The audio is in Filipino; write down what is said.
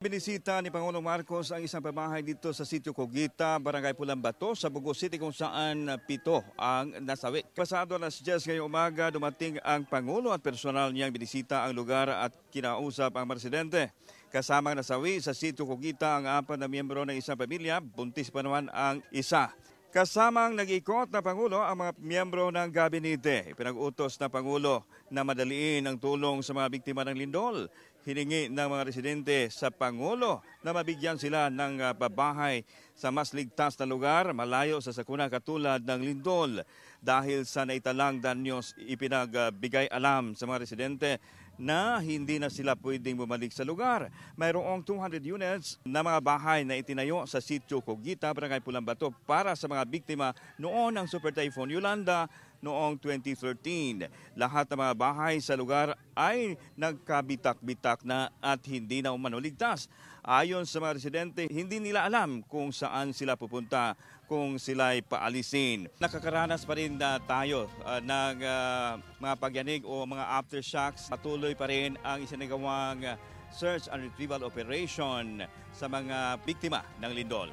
Binisita ni Pangulong Marcos ang isang pabahay dito sa Sitio Cogita, Barangay Pulambato, sa Bugo City kung saan 7 ang nasawi. Pasado alas 10 ngayong umaga, dumating ang Pangulo at personal niyang binisita ang lugar at kinausap ang mga residente. Kasamang nasawi sa Sitio Cogita ang 4 na miyembro ng isang pamilya, buntis pa naman ang isa. Kasamang nag-ikot na Pangulo ang mga miyembro ng gabinete. Ipinag-utos na Pangulo na madaliin ang tulong sa mga biktima ng lindol. Hiningi ng mga residente sa Pangulo na mabigyan sila ng babahay sa mas ligtas na lugar malayo sa sakuna katulad ng lindol. Dahil sa naitalang danyos, ipinagbigay alam sa mga residente na hindi na sila pwedeng bumalik sa lugar. Mayroong 200 units na mga bahay na itinayo sa Sitio Cogita, Barangay Pulambato para sa mga biktima noon ng Super Typhoon Yolanda noong 2013. Lahat ng mga bahay sa lugar ay nagkabitak-bitak na at hindi na umanuligtas. Ayon sa mga residente, hindi nila alam kung saan sila pupunta kung sila'y paalisin. Nakakaranas pa rin tayo ng mga pagyanig o mga aftershocks. Patuloy pa rin ang isinagawang search and retrieval operation sa mga biktima ng lindol.